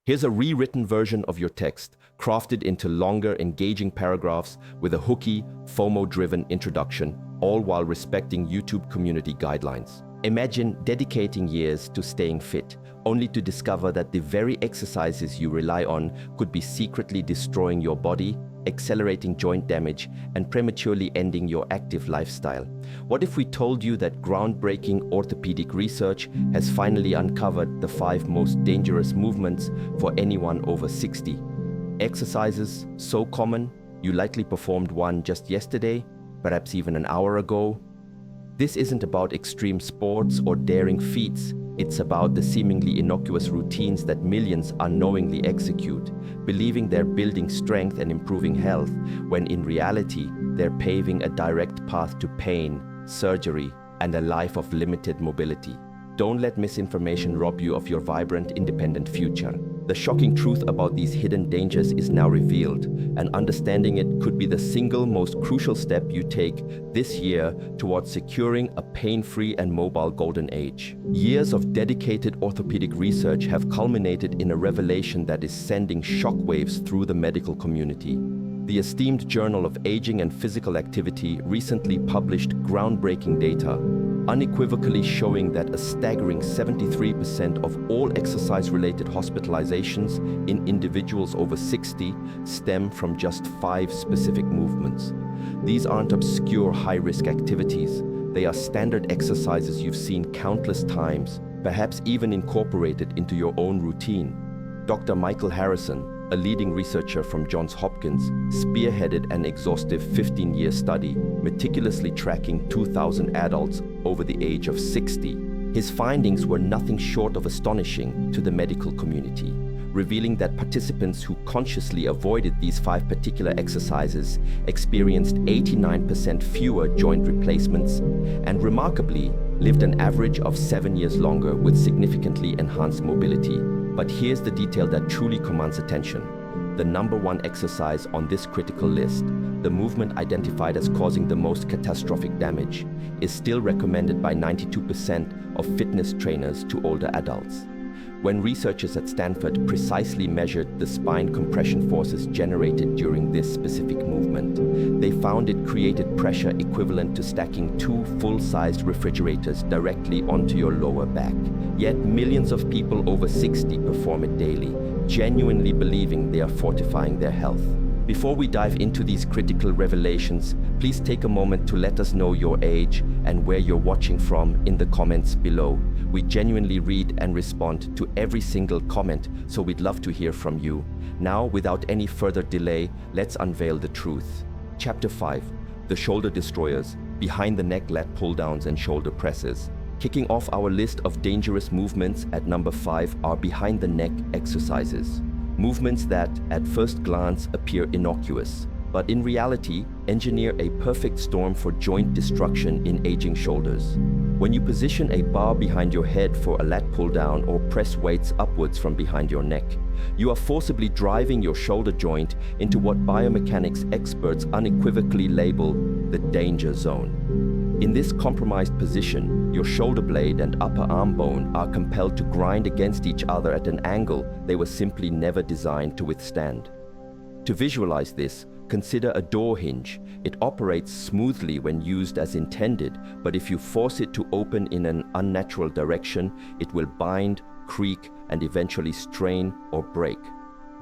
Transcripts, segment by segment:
Here's a rewritten version of your text, crafted into longer, engaging paragraphs with a hooky, FOMO-driven introduction, all while respecting YouTube community guidelines. Imagine dedicating years to staying fit, only to discover that the very exercises you rely on could be secretly destroying your body, accelerating joint damage, and prematurely ending your active lifestyle. What if we told you that groundbreaking orthopedic research has finally uncovered the 5 most dangerous movements for anyone over 60? Exercises so common, you likely performed one just yesterday, perhaps even an hour ago. This isn't about extreme sports or daring feats. It's about the seemingly innocuous routines that millions unknowingly execute, believing they're building strength and improving health, when in reality, they're paving a direct path to pain, surgery, and a life of limited mobility. Don't let misinformation rob you of your vibrant, independent future. The shocking truth about these hidden dangers is now revealed, and understanding it could be the single most crucial step you take this year towards securing a pain-free and mobile golden age. Years of dedicated orthopedic research have culminated in a revelation that is sending shockwaves through the medical community. The esteemed Journal of Aging and Physical Activity recently published groundbreaking data, unequivocally showing that a staggering 73% of all exercise-related hospitalizations in individuals over 60 stem from just 5 specific movements. These aren't obscure high-risk activities. They are standard exercises you've seen countless times, perhaps even incorporated into your own routine. Dr. Michael Harrison, a leading researcher from Johns Hopkins, spearheaded an exhaustive 15-year study, meticulously tracking 2,000 adults over the age of 60. His findings were nothing short of astonishing to the medical community, revealing that participants who consciously avoided these 5 particular exercises experienced 89% fewer joint replacements and, remarkably, lived an average of 7 years longer with significantly enhanced mobility. But here's the detail that truly commands attention. The number 1 exercise on this critical list, the movement identified as causing the most catastrophic damage, is still recommended by 92% of fitness trainers to older adults. When researchers at Stanford precisely measured the spine compression forces generated during this specific movement, they found it created pressure equivalent to stacking 2 full-sized refrigerators directly onto your lower back. Yet millions of people over 60 perform it daily, genuinely believing they are fortifying their health. Before we dive into these critical revelations, please take a moment to let us know your age and where you're watching from in the comments below. We genuinely read and respond to every single comment, so we'd love to hear from you. Now, without any further delay, let's unveil the truth. Chapter 5: The Shoulder Destroyers, Behind the Neck Lat Pull-Downs and Shoulder Presses. Kicking off our list of dangerous movements at number 5 are behind the neck exercises. Movements that, at first glance, appear innocuous, but in reality, engineer a perfect storm for joint destruction in aging shoulders. When you position a bar behind your head for a lat pull-down or press weights upwards from behind your neck, you are forcibly driving your shoulder joint into what biomechanics experts unequivocally label the danger zone. In this compromised position, your shoulder blade and upper arm bone are compelled to grind against each other at an angle they were simply never designed to withstand. To visualize this, consider a door hinge. It operates smoothly when used as intended, but if you force it to open in an unnatural direction, it will bind, creak, and eventually strain or break.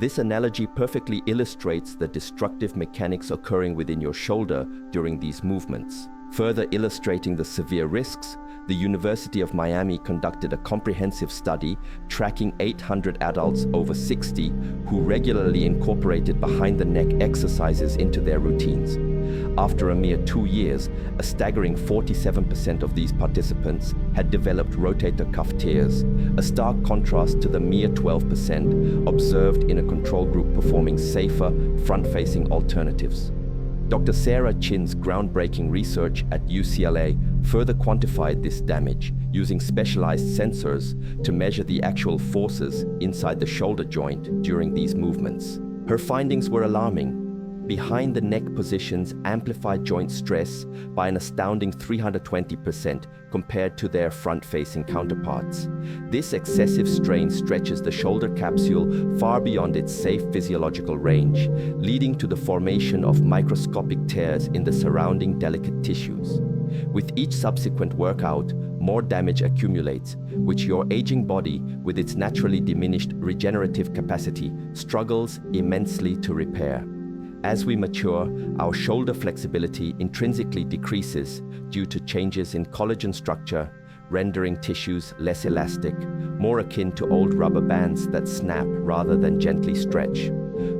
This analogy perfectly illustrates the destructive mechanics occurring within your shoulder during these movements. Further illustrating the severe risks, the University of Miami conducted a comprehensive study tracking 800 adults over 60 who regularly incorporated behind-the-neck exercises into their routines. After a mere 2 years, a staggering 47% of these participants had developed rotator cuff tears, a stark contrast to the mere 12% observed in a control group performing safer, front-facing alternatives. Dr. Sarah Chin's groundbreaking research at UCLA further quantified this damage using specialized sensors to measure the actual forces inside the shoulder joint during these movements. Her findings were alarming. behind the neck positions amplify joint stress by an astounding 320% compared to their front-facing counterparts. This excessive strain stretches the shoulder capsule far beyond its safe physiological range, leading to the formation of microscopic tears in the surrounding delicate tissues. With each subsequent workout, more damage accumulates, which your aging body, with its naturally diminished regenerative capacity, struggles immensely to repair. As we mature, our shoulder flexibility intrinsically decreases due to changes in collagen structure, rendering tissues less elastic, more akin to old rubber bands that snap rather than gently stretch.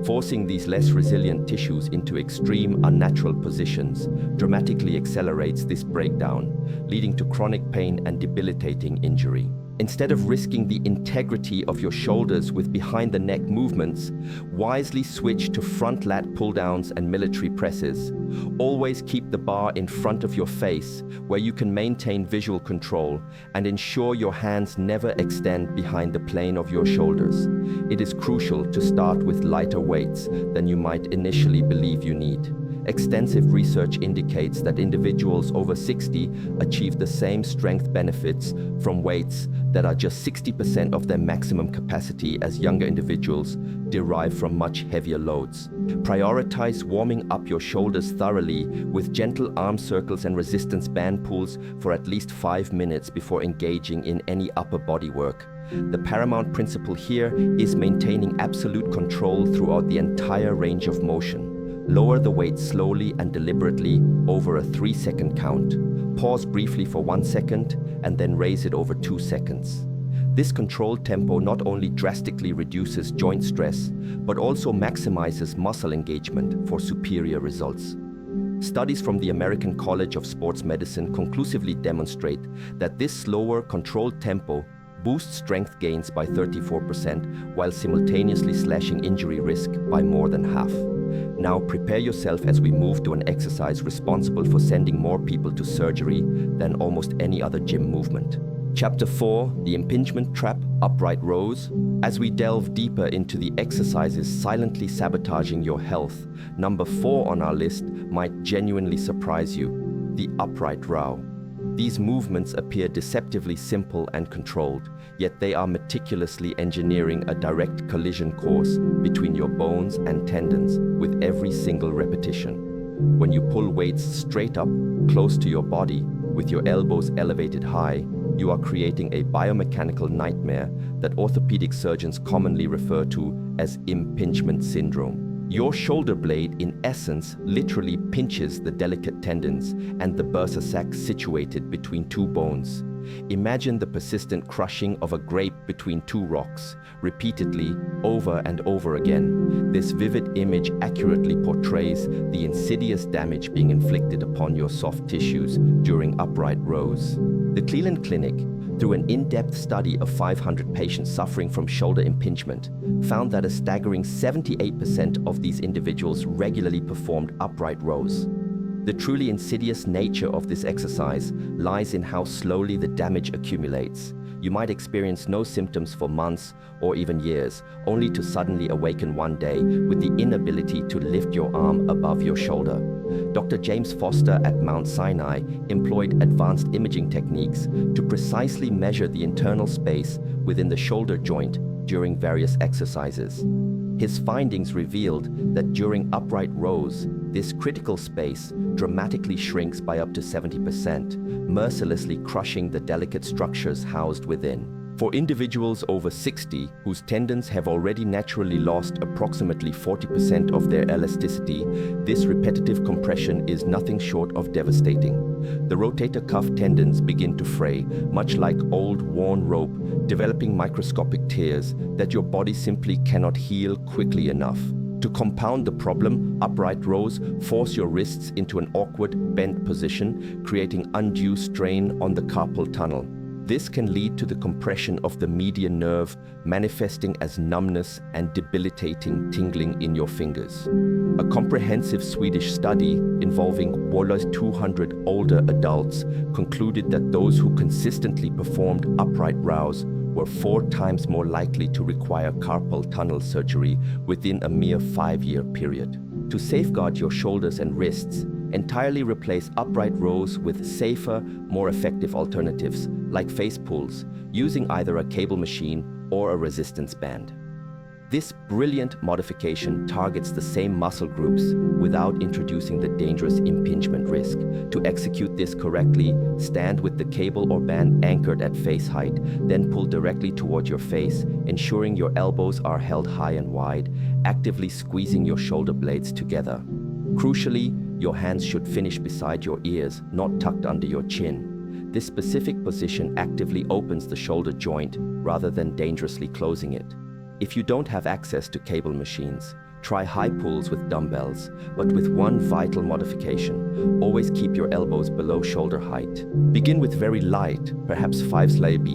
Forcing these less resilient tissues into extreme, unnatural positions dramatically accelerates this breakdown, leading to chronic pain and debilitating injury. Instead of risking the integrity of your shoulders with behind-the-neck movements, wisely switch to front lat pull-downs and military presses. Always keep the bar in front of your face, where you can maintain visual control, and ensure your hands never extend behind the plane of your shoulders. It is crucial to start with lighter weights than you might initially believe you need. Extensive research indicates that individuals over 60 achieve the same strength benefits from weights that are just 60% of their maximum capacity as younger individuals derive from much heavier loads. Prioritize warming up your shoulders thoroughly with gentle arm circles and resistance band pulls for at least 5 minutes before engaging in any upper body work. The paramount principle here is maintaining absolute control throughout the entire range of motion. Lower the weight slowly and deliberately over a 3-second count. Pause briefly for 1 second and then raise it over 2 seconds. This controlled tempo not only drastically reduces joint stress, but also maximizes muscle engagement for superior results. Studies from the American College of Sports Medicine conclusively demonstrate that this slower, controlled tempo boosts strength gains by 34% while simultaneously slashing injury risk by more than half. Now prepare yourself as we move to an exercise responsible for sending more people to surgery than almost any other gym movement. Chapter 4, the impingement trap, upright rows. As we delve deeper into the exercises silently sabotaging your health, number 4 on our list might genuinely surprise you: the upright row. These movements appear deceptively simple and controlled, yet they are meticulously engineering a direct collision course between your bones and tendons with every single repetition. When you pull weights straight up, close to your body, with your elbows elevated high, you are creating a biomechanical nightmare that orthopedic surgeons commonly refer to as impingement syndrome. Your shoulder blade, in essence, literally pinches the delicate tendons and the bursa sac situated between two bones. Imagine the persistent crushing of a grape between two rocks, repeatedly, over and over again. This vivid image accurately portrays the insidious damage being inflicted upon your soft tissues during upright rows. The Cleveland Clinic, through an in-depth study of 500 patients suffering from shoulder impingement, found that a staggering 78% of these individuals regularly performed upright rows. The truly insidious nature of this exercise lies in how slowly the damage accumulates. You might experience no symptoms for months or even years, only to suddenly awaken one day with the inability to lift your arm above your shoulder. Dr. James Foster at Mount Sinai employed advanced imaging techniques to precisely measure the internal space within the shoulder joint during various exercises. His findings revealed that during upright rows, this critical space dramatically shrinks by up to 70%, mercilessly crushing the delicate structures housed within. For individuals over 60 whose tendons have already naturally lost approximately 40% of their elasticity, this repetitive compression is nothing short of devastating. The rotator cuff tendons begin to fray, much like old worn rope, developing microscopic tears that your body simply cannot heal quickly enough. To compound the problem, upright rows force your wrists into an awkward, bent position, creating undue strain on the carpal tunnel. This can lead to the compression of the median nerve, manifesting as numbness and debilitating tingling in your fingers. A comprehensive Swedish study involving 200 older adults concluded that those who consistently performed upright rows were 4 times more likely to require carpal tunnel surgery within a mere 5-year period. To safeguard your shoulders and wrists, entirely replace upright rows with safer, more effective alternatives, like face pulls, using either a cable machine or a resistance band. This brilliant modification targets the same muscle groups without introducing the dangerous impingement risk. To execute this correctly, stand with the cable or band anchored at face height, then pull directly toward your face, ensuring your elbows are held high and wide, actively squeezing your shoulder blades together. Crucially, your hands should finish beside your ears, not tucked under your chin. This specific position actively opens the shoulder joint rather than dangerously closing it. If you don't have access to cable machines, try high pulls with dumbbells, but with one vital modification: always keep your elbows below shoulder height. Begin with very light, perhaps 5-slab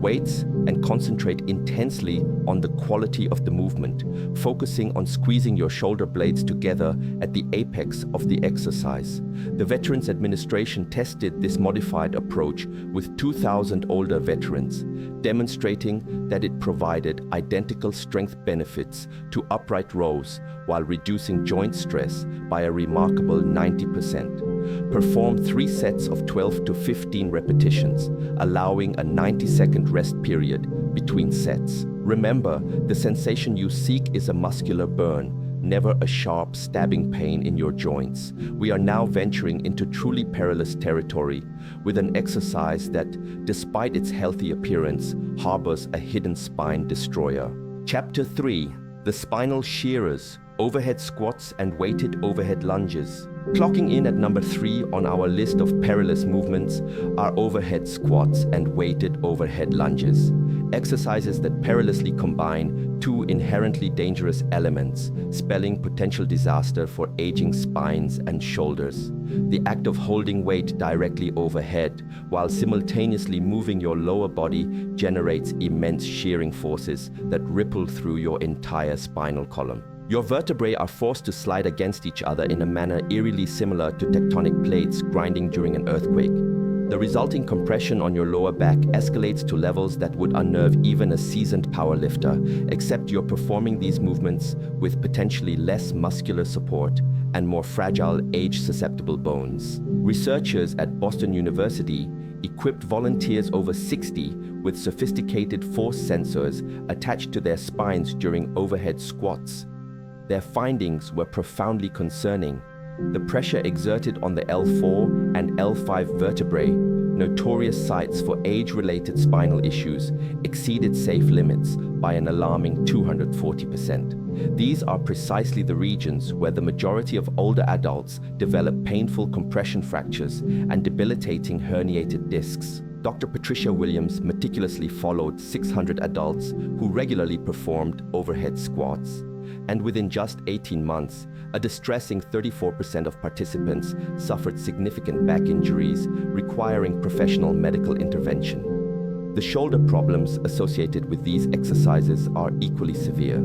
weights, and concentrate intensely on the quality of the movement, focusing on squeezing your shoulder blades together at the apex of the exercise. The Veterans Administration tested this modified approach with 2,000 older veterans, demonstrating that it provided identical strength benefits to upright rows while reducing joint stress by a remarkable 90%. Perform 3 sets of 12 to 15 repetitions, allowing a 90-second rest period between sets. Remember, the sensation you seek is a muscular burn, never a sharp stabbing pain in your joints. We are now venturing into truly perilous territory with an exercise that, despite its healthy appearance, harbors a hidden spine destroyer. Chapter 3: The Spinal Shearers, Overhead Squats and Weighted Overhead Lunges. Clocking in at number 3 on our list of perilous movements are overhead squats and weighted overhead lunges. Exercises that perilously combine two inherently dangerous elements, spelling potential disaster for aging spines and shoulders. The act of holding weight directly overhead while simultaneously moving your lower body generates immense shearing forces that ripple through your entire spinal column. Your vertebrae are forced to slide against each other in a manner eerily similar to tectonic plates grinding during an earthquake. The resulting compression on your lower back escalates to levels that would unnerve even a seasoned powerlifter, except you're performing these movements with potentially less muscular support and more fragile, age-susceptible bones. Researchers at Boston University equipped volunteers over 60 with sophisticated force sensors attached to their spines during overhead squats. Their findings were profoundly concerning. The pressure exerted on the L4 and L5 vertebrae, notorious sites for age-related spinal issues, exceeded safe limits by an alarming 240%. These are precisely the regions where the majority of older adults develop painful compression fractures and debilitating herniated discs. Dr. Patricia Williams meticulously followed 600 adults who regularly performed overhead squats. And within just 18 months, a distressing 34% of participants suffered significant back injuries requiring professional medical intervention. The shoulder problems associated with these exercises are equally severe.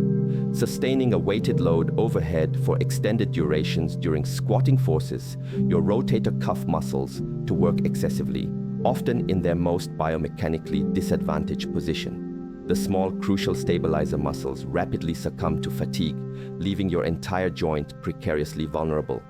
Sustaining a weighted load overhead for extended durations during squatting forces your rotator cuff muscles to work excessively, often in their most biomechanically disadvantaged position. The small, crucial stabilizer muscles rapidly succumb to fatigue, leaving your entire joint precariously vulnerable.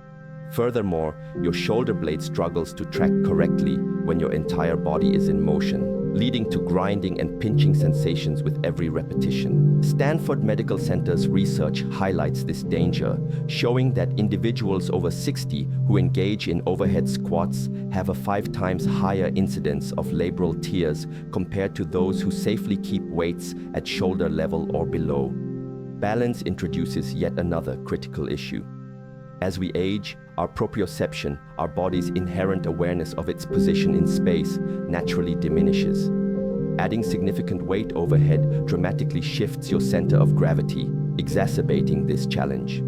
Furthermore, your shoulder blade struggles to track correctly when your entire body is in motion, leading to grinding and pinching sensations with every repetition. Stanford Medical Center's research highlights this danger, showing that individuals over 60 who engage in overhead squats have a 5 times higher incidence of labral tears compared to those who safely keep weights at shoulder level or below. Balance introduces yet another critical issue. As we age, our proprioception, our body's inherent awareness of its position in space, naturally diminishes. Adding significant weight overhead dramatically shifts your center of gravity, exacerbating this challenge.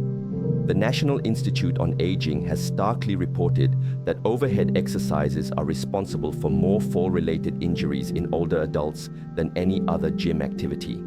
The National Institute on Aging has starkly reported that overhead exercises are responsible for more fall-related injuries in older adults than any other gym activity.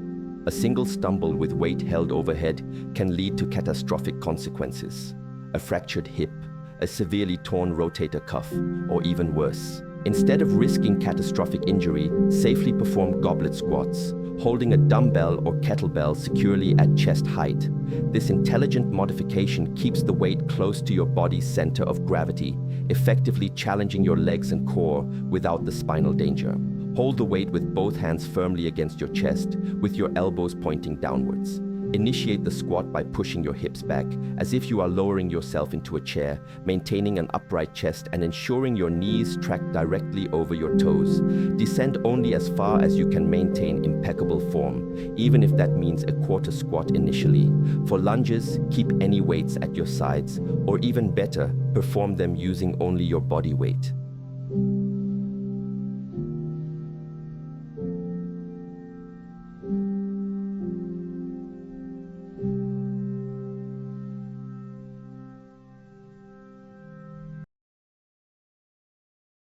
A single stumble with weight held overhead can lead to catastrophic consequences. A fractured hip, a severely torn rotator cuff, or even worse. Instead of risking catastrophic injury, safely perform goblet squats, holding a dumbbell or kettlebell securely at chest height. This intelligent modification keeps the weight close to your body's center of gravity, effectively challenging your legs and core without the spinal danger. Hold the weight with both hands firmly against your chest, with your elbows pointing downwards. Initiate the squat by pushing your hips back, as if you are lowering yourself into a chair, maintaining an upright chest and ensuring your knees track directly over your toes. Descend only as far as you can maintain impeccable form, even if that means a quarter squat initially. For lunges, keep any weights at your sides, or even better, perform them using only your body weight.